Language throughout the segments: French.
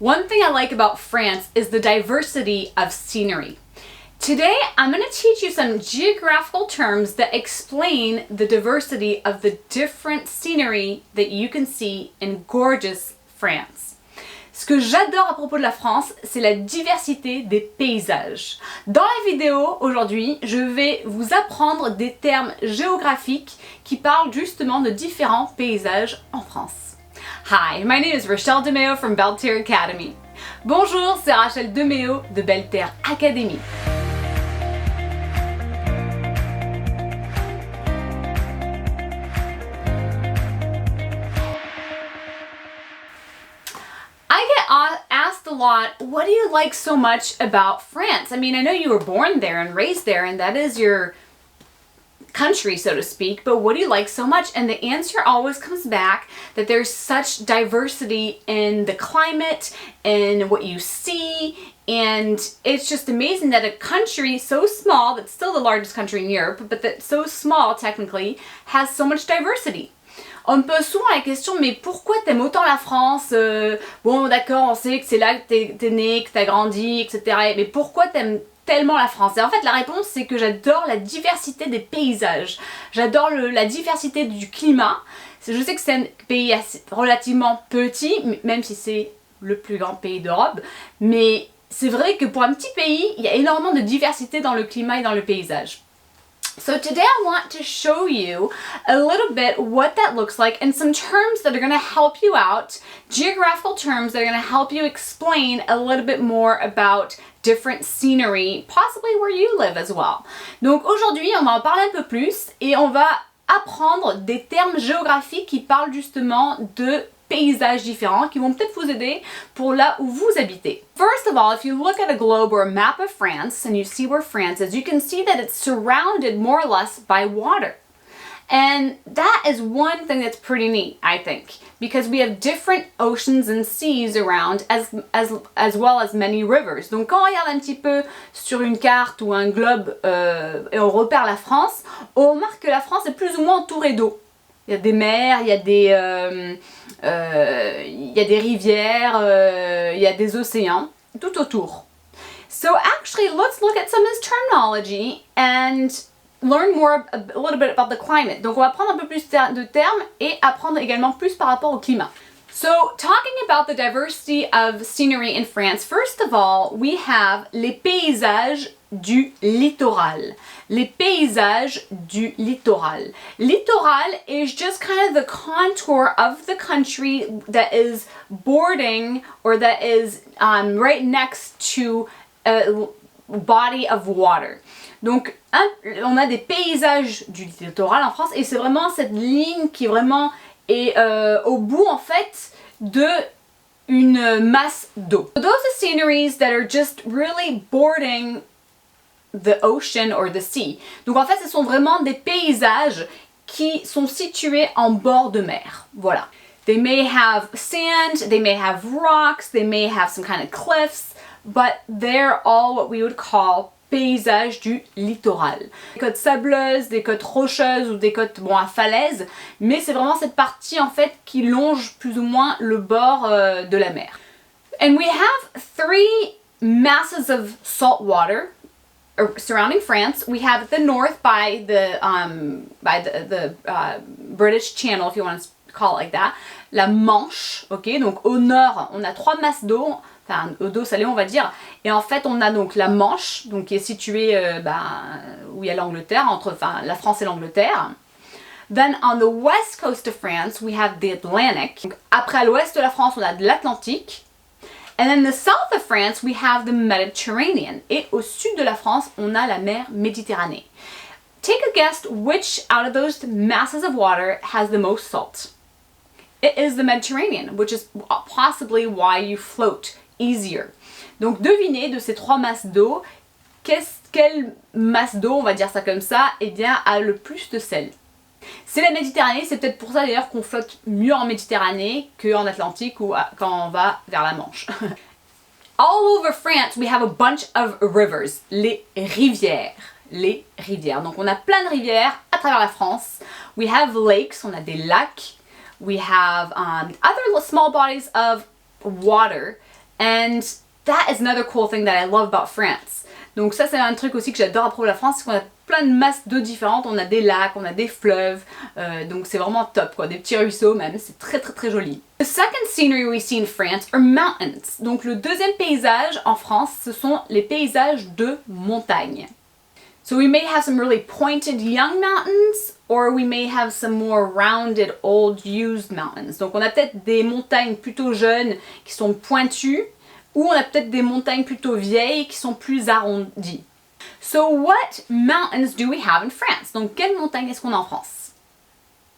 One thing I like about France is the diversity of scenery. Today, I'm going to teach you some geographical terms that explain the diversity of the different scenery that you can see in gorgeous France. Ce que j'adore à propos de la France, c'est la diversité des paysages. Dans la vidéo aujourd'hui, je vais vous apprendre des termes géographiques qui parlent justement de différents paysages en France. Hi, my name is Rachele DeMeo from Belle Terre Academy. Bonjour, c'est Rachele DeMeo de Belle Terre Academy. Asked a lot, what do you like so much about France? I mean, I know you were born there and raised there and that is your country, so to speak, but what do you like so much? And the answer always comes back that there's such diversity in the climate and what you see, and it's just amazing that a country so small, that's still the largest country in Europe, but that's so small technically, has so much diversity. On me pose souvent la question, mais pourquoi t'aimes autant la France? Bon, d'accord, on sait que c'est là que t'es né, que t'as grandi, etc. Mais pourquoi t'aimes tellement la France? Et en fait, la réponse, c'est que j'adore la diversité des paysages. J'adore la diversité du climat. Je sais que c'est un pays relativement petit, même si c'est le plus grand pays d'Europe. Mais c'est vrai que pour un petit pays, il y a énormément de diversité dans le climat et dans le paysage. So today I want to show you a little bit what that looks like and some terms that are going to help you out, geographical terms that are going to help you explain a little bit more about different scenery, possibly where you live as well. Donc aujourd'hui, on va en parler un peu plus et on va apprendre des termes géographiques qui parlent justement de paysages différents qui vont peut-être vous aider pour là où vous habitez. First of all, if you look at a globe or a map of France and you see where France is, you can see that it's surrounded more or less by water. And that is one thing that's pretty neat, I think, because we have different oceans and seas around as well as many rivers. Donc quand on regarde un petit peu sur une carte ou un globe et on repère la France, on remarque que la France est plus ou moins entourée d'eau. Il y a des mers, il y a des rivières, il y a des océans, tout autour. So actually, let's look at some of this terminology and learn a little bit about the climate. Donc on va apprendre un peu plus de termes et apprendre également plus par rapport au climat. So talking about the diversity of scenery in France, first of all, we have les paysages du littoral. Les paysages du littoral. Littoral is just kind of the contour of the country that is bordering or that is right next to a body of water. Donc on a des paysages du littoral en France et c'est vraiment cette ligne qui vraiment est au bout en fait de une masse d'eau. So those are sceneries that are just really bordering the ocean or the sea. Donc en fait, ce sont vraiment des paysages qui sont situés en bord de mer. Voilà. They may have sand, they may have rocks, they may have some kind of cliffs, but they're all what we would call paysages du littoral. Des côtes sableuses, des côtes rocheuses ou des côtes à falaise, mais c'est vraiment cette partie en fait qui longe plus ou moins le bord de la mer. And we have three masses of salt water surrounding France. We have at the north by the British Channel, if you want to call it like that, la Manche, ok, donc au nord on a trois masses d'eau, enfin d'eau salée on va dire, et en fait on a donc la Manche, donc qui est située où il y a l'Angleterre, entre la France et l'Angleterre. Then on the west coast of France we have the Atlantic. Donc, après à l'ouest de la France on a de l'Atlantique. And then the south of France, we have the Mediterranean. Et au sud de la France, on a la mer Méditerranée. Take a guess which out of those masses of water has the most salt. It is the Mediterranean, which is possibly why you float easier. Donc devinez de ces trois masses d'eau, quelle masse d'eau, on va dire ça comme ça, eh bien a le plus de sel. C'est la Méditerranée, c'est peut-être pour ça d'ailleurs qu'on flotte mieux en Méditerranée qu'en Atlantique ou quand on va vers la Manche. All over France, we have a bunch of rivers, les rivières. Les rivières. Donc on a plein de rivières à travers la France. We have lakes, on a des lacs. We have other small bodies of water And that is another cool thing that I love about France. Donc ça c'est un truc aussi que j'adore à propos de la France, c'est qu'on a plein de masses d'eau différentes, on a des lacs, on a des fleuves, donc c'est vraiment top quoi, des petits ruisseaux même, c'est très très très joli. The second scenery we see in France are mountains. Donc le deuxième paysage en France, ce sont les paysages de montagne. So we may have some really pointed young mountains, or we may have some more rounded old used mountains. Donc on a peut-être des montagnes plutôt jeunes qui sont pointues, ou on a peut-être des montagnes plutôt vieilles qui sont plus arrondies. So what mountains do we have in France? Donc quelles montagnes est-ce qu'on a en France?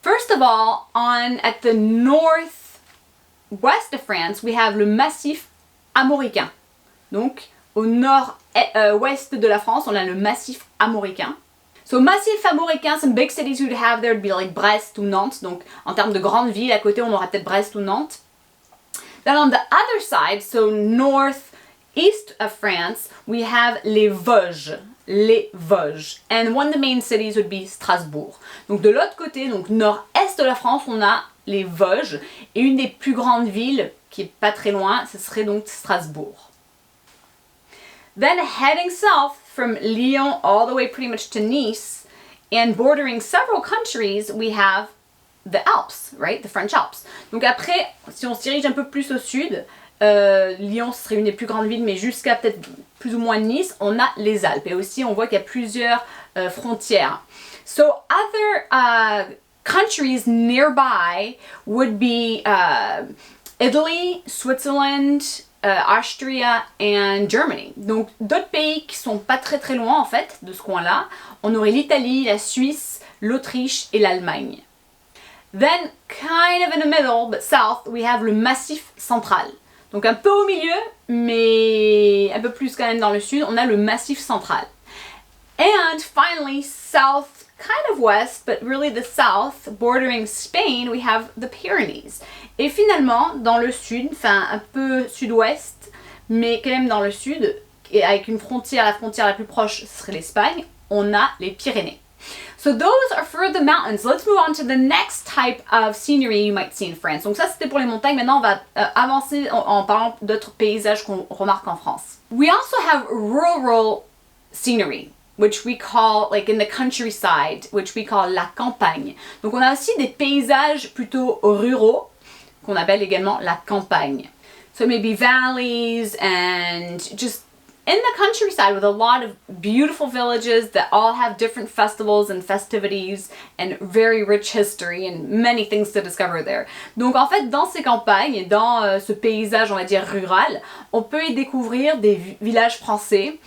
First of all, at the northwest of France, we have le massif armoricain. Donc au nord-ouest de la France, on a le massif armoricain. So massif armoricain, some big cities you'd have there would be like Brest ou Nantes. Donc en termes de grandes villes, à côté on aura peut-être Brest ou Nantes. Then on the other side, so northeast of France, we have les Vosges. Les Vosges. And one of the main cities would be Strasbourg. Donc de l'autre côté, donc nord-est de la France, on a les Vosges. Et une des plus grandes villes, qui est pas très loin, ce serait donc Strasbourg. Then heading south from Lyon all the way pretty much to Nice and bordering several countries, we have the Alps, right? The French Alps. Donc après, si on se dirige un peu plus au sud, Lyon serait une des plus grandes villes, mais jusqu'à peut-être plus ou moins Nice, on a les Alpes. Et aussi, on voit qu'il y a plusieurs frontières. So other countries nearby would be Italy, Switzerland, Austria and Germany. Donc d'autres pays qui sont pas très très loin en fait de ce coin-là. On aurait l'Italie, la Suisse, l'Autriche et l'Allemagne. Then kind of in the middle, but south, we have le massif central. Donc un peu au milieu, mais un peu plus quand même dans le sud, on a le massif central. And finally, south, kind of west, but really the south, bordering Spain, we have the Pyrenees. Et finalement, dans le sud, enfin un peu sud-ouest, mais quand même dans le sud, et avec la frontière la plus proche, ce serait l'Espagne, on a les Pyrénées. So those are for the mountains. Let's move on to the next type of scenery you might see in France. Donc ça c'était pour les montagnes. Maintenant on va avancer en parlant d'autres paysages qu'on remarque en France. We also have rural scenery, which we call, like in the countryside, which we call la campagne. Donc on a aussi des paysages plutôt ruraux, qu'on appelle également la campagne. So maybe valleys and just in the countryside with a lot of beautiful villages that all have different festivals and festivities and very rich history and many things to discover there. Donc en fait dans ces campagnes, dans ce paysage on va dire rural, on peut y découvrir des villages français.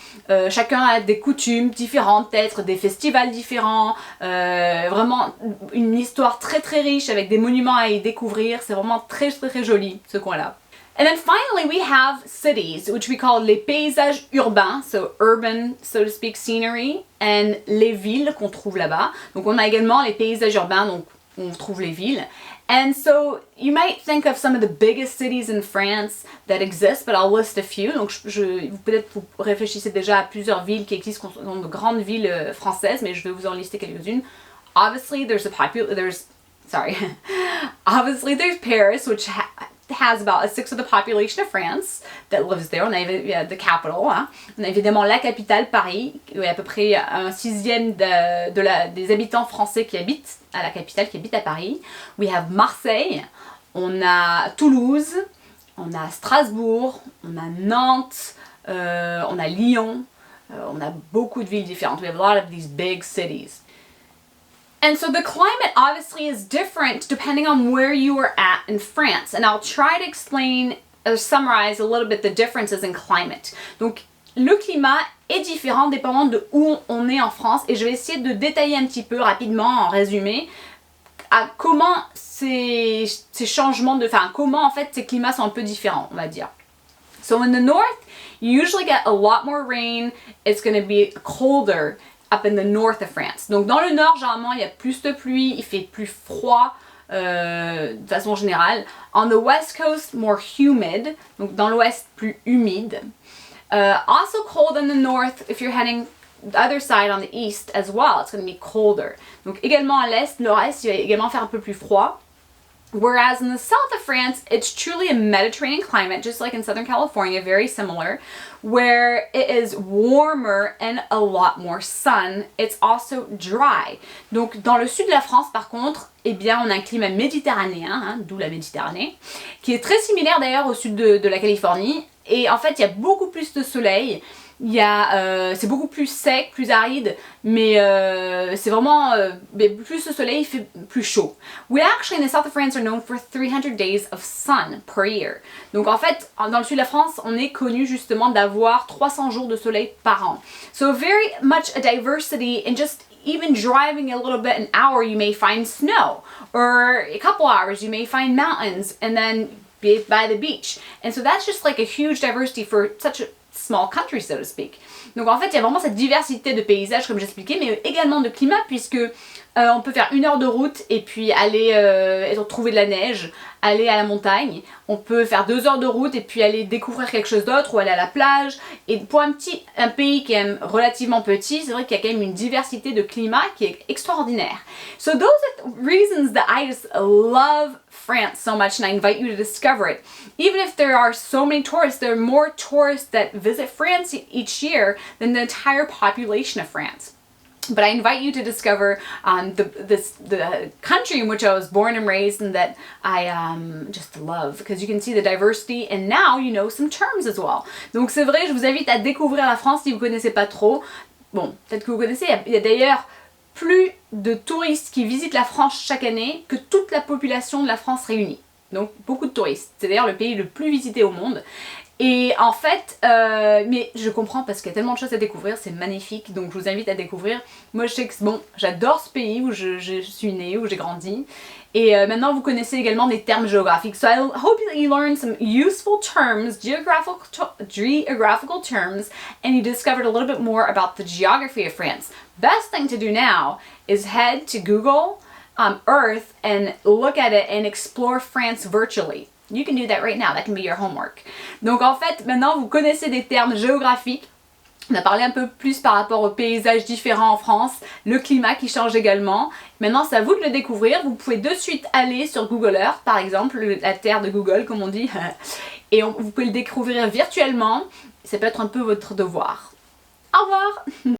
Chacun a des coutumes différentes, peut-être des festivals différents, vraiment une histoire très très riche avec des monuments à y découvrir. C'est vraiment très très très joli ce coin-là. And then finally we have cities, which we call les paysages urbains, so urban, so to speak, scenery, and les villes qu'on trouve là-bas. Donc on a également les paysages urbains, donc on trouve les villes. And so you might think of some of the biggest cities in France that exist, but I'll list a few. Donc peut-être vous réfléchissez déjà à plusieurs villes qui existent, qui sont de grandes villes françaises, mais je vais vous en lister quelques-unes. Obviously there's Paris, which has about a sixth of the population of France that lives there. On a the capital. Hein. On a évidemment la capitale, Paris, où il y a à peu près un sixième des habitants français qui habitent à la capitale, qui habitent à Paris. We have Marseille, on a Toulouse, on a Strasbourg, on a Nantes, on a Lyon, on a beaucoup de villes différentes. We have a lot of these big cities. And so the climate obviously is different depending on where you are at in France. And I'll try to explain or summarize a little bit the differences in climate. Donc le climat est différent dépendant de où on est en France. Et je vais essayer de détailler un petit peu rapidement en résumé à comment ces changements comment en fait ces climats sont un peu différents, on va dire. So in the north, you usually get a lot more rain. It's going to be colder up in the north of France. Donc dans le nord, généralement, il y a plus de pluie, il fait plus froid de façon générale. On the west coast, more humid. Donc dans l'ouest, plus humide. Also cold in the north if you're heading the other side on the east as well. It's going to be colder. Donc également à l'est, nord-est, il va également faire un peu plus froid. Whereas in the south of France, it's truly a Mediterranean climate, just like in Southern California, very similar, where it is warmer and a lot more sun. It's also dry. Donc, dans le sud de la France, par contre, eh bien, on a un climat méditerranéen, hein, d'où la Méditerranée, qui est très similaire d'ailleurs au sud de la Californie. Et en fait, il y a beaucoup plus de soleil. C'est beaucoup plus sec, plus aride, mais c'est vraiment plus de soleil, il fait plus chaud. We actually in the south of France are known for 300 days of sun per year. Donc en fait, dans le sud de la France, on est connu justement d'avoir 300 jours de soleil par an. So very much a diversity in just even driving a little bit an hour you may find snow, or a couple hours you may find mountains, and then be by the beach. And so that's just like a huge diversity for such a small country, so to speak. Donc en fait, il y a vraiment cette diversité de paysages, comme j'expliquais, mais également de climat, puisque on peut faire 1 heure de route et puis aller trouver de la neige, aller à la montagne. On peut faire 2 heures de route et puis aller découvrir quelque chose d'autre ou aller à la plage. Et pour un pays qui est relativement petit, c'est vrai qu'il y a quand même une diversité de climat qui est extraordinaire. So those are reasons that I just love France so much, and I invite you to discover it. Even if there are so many tourists, there are more tourists that visit France each year than the entire population of France. But I invite you to discover the country in which I was born and raised, and that I just love, because you can see the diversity, and now you know some terms as well. Donc c'est vrai, je vous invite à découvrir la France si vous ne connaissez pas trop. Bon, peut-être que vous connaissez, il y a d'ailleurs plus de touristes qui visitent la France chaque année que toute la population de la France réunie. Donc beaucoup de touristes. C'est d'ailleurs le pays le plus visité au monde. Et en fait, mais je comprends parce qu'il y a tellement de choses à découvrir, c'est magnifique, donc je vous invite à découvrir. Moi je sais que bon, j'adore ce pays où je suis née, où j'ai grandi. Et maintenant vous connaissez également des termes géographiques. So I hope that you learned some useful terms, geographical terms, and you discovered a little bit more about the geography of France. Best thing to do now is head to Google Earth and look at it and explore France virtually. You can do that right now, that can be your homework. Donc en fait, maintenant vous connaissez des termes géographiques. On a parlé un peu plus par rapport aux paysages différents en France, le climat qui change également. Maintenant, c'est à vous de le découvrir. Vous pouvez de suite aller sur Google Earth, par exemple, la terre de Google, comme on dit, et vous pouvez le découvrir virtuellement. Ça peut être un peu votre devoir. Au revoir!